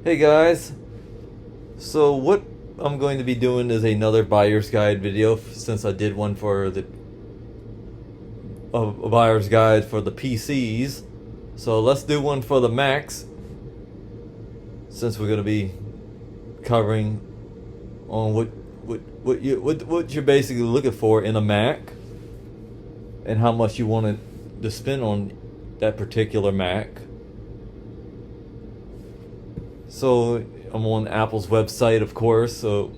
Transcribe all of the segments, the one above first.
Hey guys, so what I'm going to be doing is another buyer's guide video since I did one for the a buyer's guide for the PCs. So let's do one for the Macs since we're going to be covering on what you're basically looking for in a Mac and how much you want to spend on that particular Mac. So I'm on Apple's website, of course. So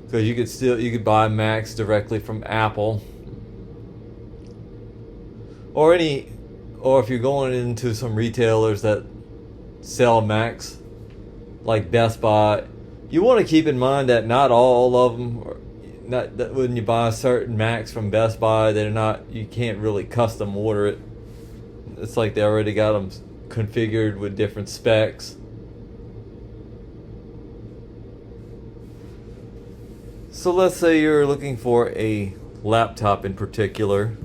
because you could buy Macs directly from Apple, or if you're going into some retailers that sell Macs, like Best Buy, you want to keep in mind that not all of them, not that when you buy certain Macs from Best Buy, you can't really custom order it. It's like they already got them configured with different specs. So let's say you're looking for a laptop in particular.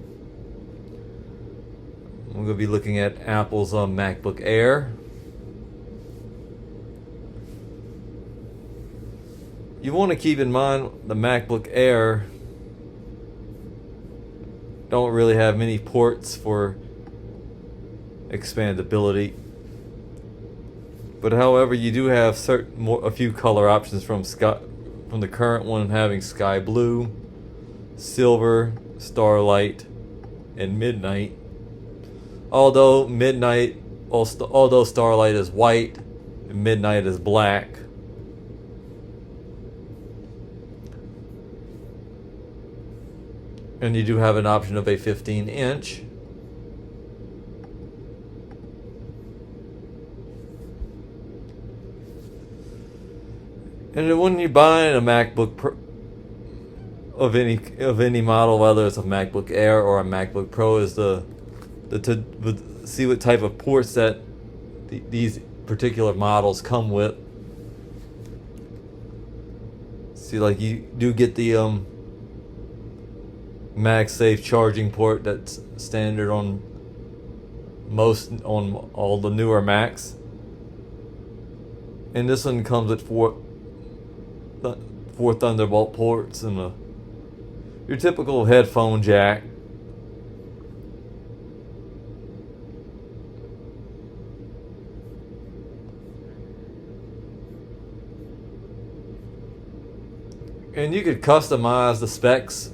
I'm going to be looking at Apple's MacBook Air. You want to keep in mind the MacBook Air don't really have many ports for expandability, but however you do have a few color options from the current one having sky blue, silver, starlight, and midnight. Although starlight is white and midnight is black. And you do have an option of a 15-inch. And when you're buying a MacBook Pro of any model, whether it's a MacBook Air or a MacBook Pro, is to see what type of ports that these particular models come with. See, like you do get the MagSafe charging port that's standard on all the newer Macs, and this one comes with four Thunderbolt ports and your typical headphone jack. And you could customize the specs.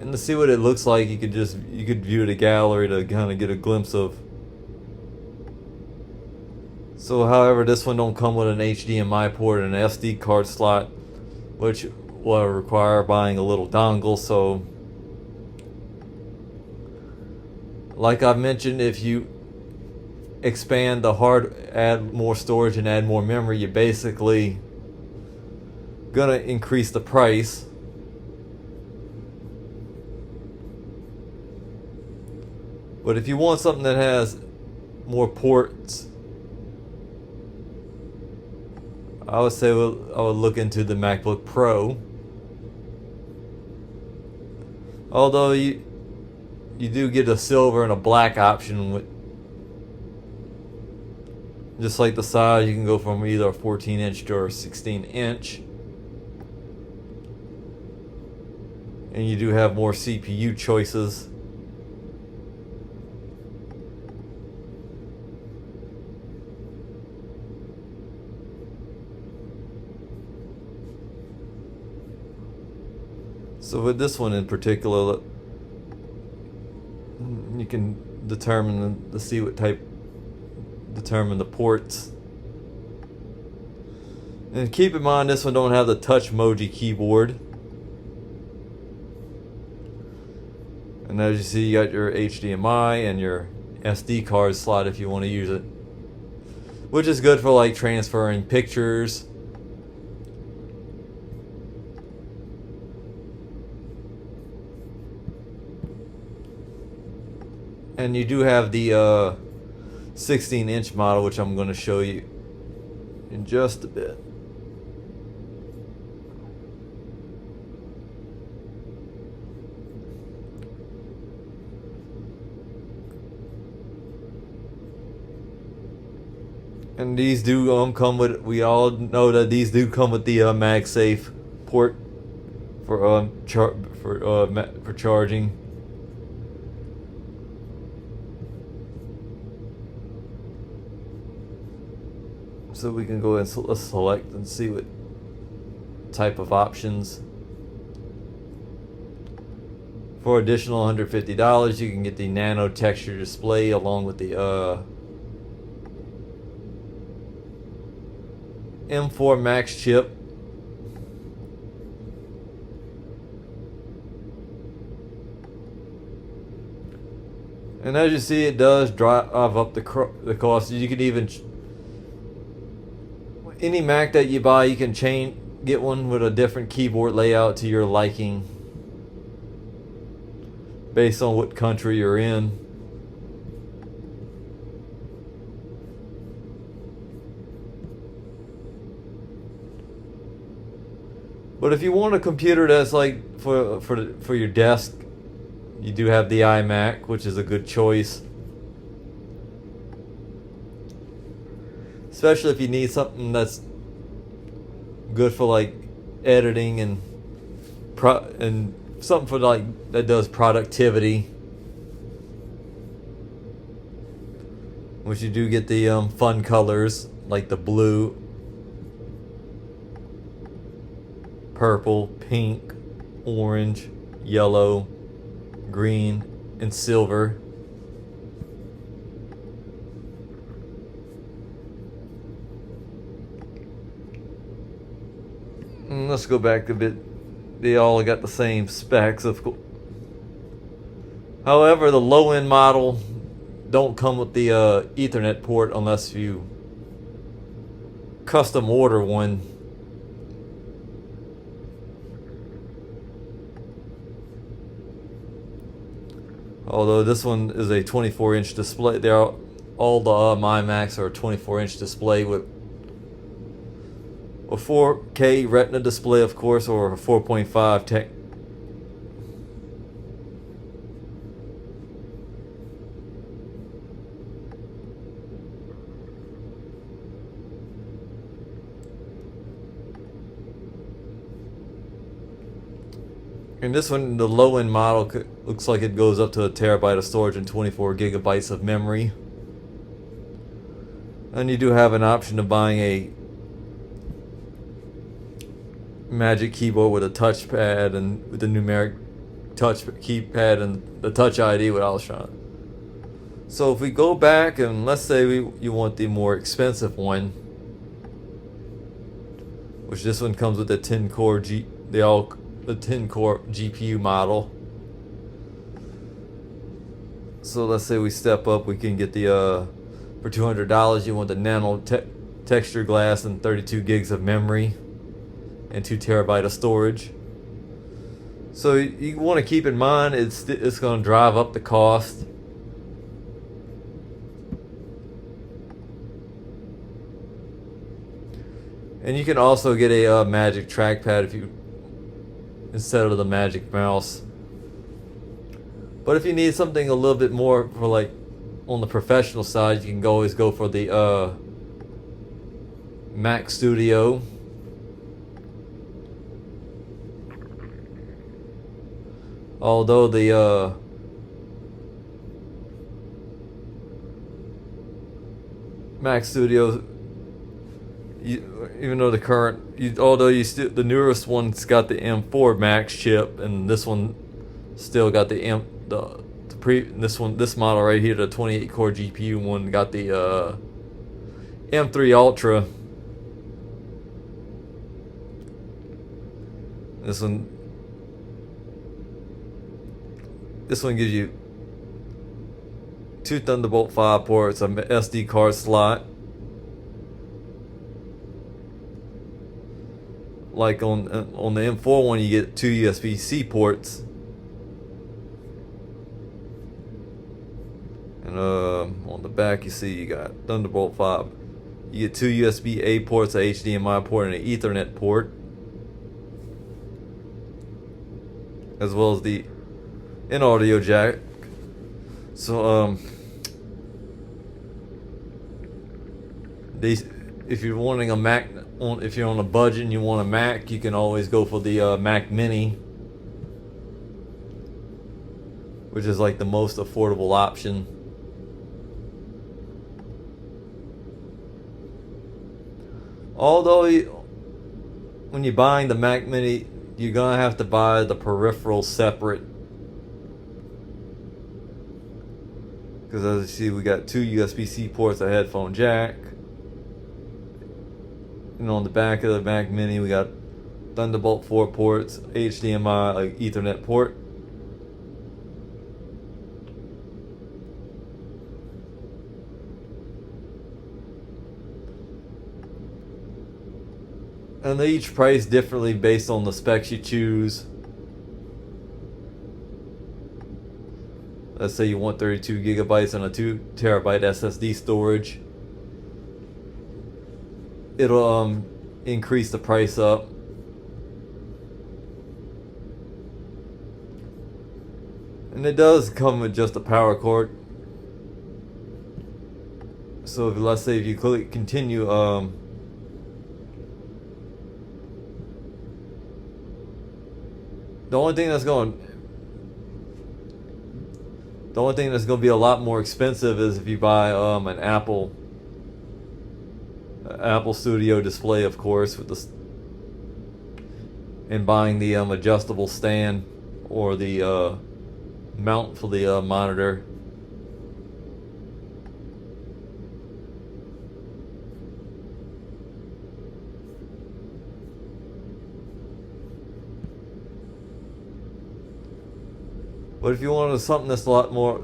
And to see what it looks like, you could view the gallery to kind of get a glimpse of. So, however, this one don't come with an HDMI port and an SD card slot, which will require buying a little dongle. So, like I've mentioned, if you expand add more storage and add more memory, you're basically gonna increase the price. But if you want something that has more ports, I would say I would look into the MacBook Pro. Although you do get a silver and a black option with, just like the size, you can go from either a 14-inch to a 16-inch. And you do have more CPU choices. So with this one in particular, you can determine the ports. And keep in mind, this one don't have the touch emoji keyboard. And as you see, you got your HDMI and your SD card slot if you want to use it, which is good for like transferring pictures. And you do have the 16-inch model, which I'm going to show you in just a bit. And these do come with. We all know that these do come with the MagSafe port for for charging. So we can go and let's select and see what type of options. For additional $150, you can get the nano texture display along with the M4 Max chip. And as you see, it does drive up the cost. You can even any Mac that you buy, you can get one with a different keyboard layout to your liking, based on what country you're in. But if you want a computer that's like for your desk, you do have the iMac, which is a good choice. Especially if you need something that's good for like editing and something for like that does productivity. Which you do get the fun colors like the blue, purple, pink, orange, yellow, green, and silver. And let's go back a bit. They all got the same specs, of course. However, the low-end model don't come with the Ethernet port unless you custom order one. Although this one is a 24-inch display. All the my Macs are a 24-inch display with a 4K Retina display, of course, or a 4.5 tech. And this one, the low-end model, looks like it goes up to 1 terabyte of storage and 24 gigabytes of memory. And you do have an option of buying a Magic Keyboard with a touchpad and with the numeric touch keypad and the Touch ID with Alshon. So if we go back and let's say you want the more expensive one, which this one comes with the 10-core the 10-core GPU model. So let's say we step up, we can get the for $200 you want the nano texture glass and 32 gigs of memory and 2 terabyte of storage. So you want to keep in mind it's going to drive up the cost. And you can also get a Magic Trackpad instead of the Magic Mouse. But if you need something a little bit more for like on the professional side, you can always go for the Mac Studio. Although the Mac Studio, even though the newest one's got the M4 Max chip, and this one still got this model right here, the 28 core GPU one, got the M3 Ultra. This one gives you 2 Thunderbolt 5 ports, an SD card slot. Like on the M4 one, you get 2 USB-C ports. And on the back, you see you got Thunderbolt 5. You get 2 USB-A ports, an HDMI port, and an Ethernet port, as well as the in-audio jack. So these, if you're wanting a Mac, if you're on a budget and you want a Mac, you can always go for the Mac Mini, which is like the most affordable option. Although when you're buying the Mac Mini, you're gonna have to buy the peripherals separate, because as you see, we got 2 USB-C ports, a headphone jack, and on the back of the Mac Mini we got Thunderbolt 4 ports, HDMI, like Ethernet port. And they each price differently based on the specs you choose. Let's say you want 32 gigabytes and a 2 terabyte SSD storage. It'll increase the price up. And it does come with just a power cord. So if, let's say if you click continue, the only thing that's going to be a lot more expensive is if you buy an Apple Studio display, of course, with the and buying the adjustable stand or the mount for the monitor. But if you wanted something that's a lot more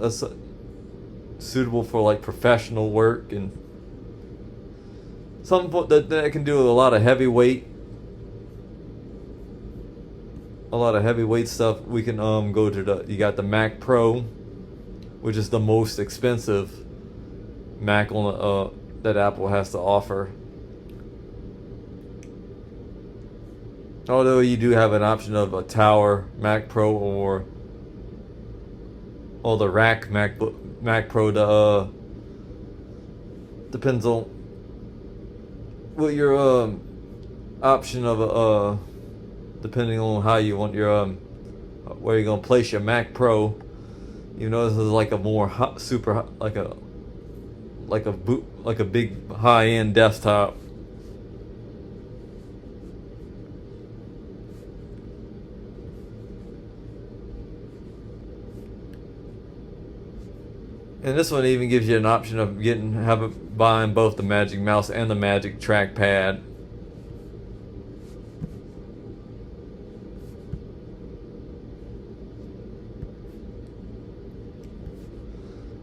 suitable for like professional work and something that can do a lot of heavyweight stuff, we can go to you got the Mac Pro, which is the most expensive Mac on that Apple has to offer. Although you do have an option of a Tower Mac Pro or the rack Mac Pro. Depends on what your option of depending on how you want your where you're gonna place your Mac Pro. You know, this is like a more like a big high-end desktop. And this one even gives you an option of buying both the Magic Mouse and the Magic Trackpad.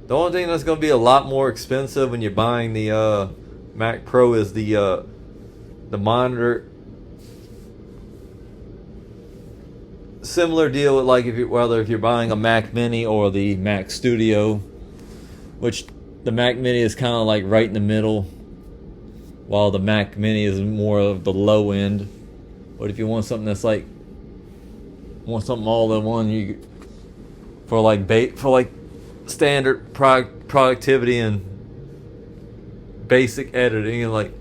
The only thing that's going to be a lot more expensive when you're buying the Mac Pro is the monitor. Similar deal with like whether if you're buying a Mac Mini or the Mac Studio, which the Mac Mini is kind of like right in the middle, while the Mac Mini is more of the low end. But if you want something that's like all in one, for like standard productivity and basic editing and like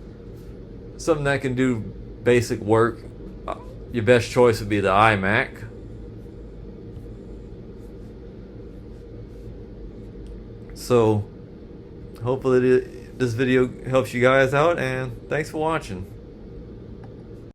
something that can do basic work, your best choice would be the iMac. So hopefully this video helps you guys out, and thanks for watching.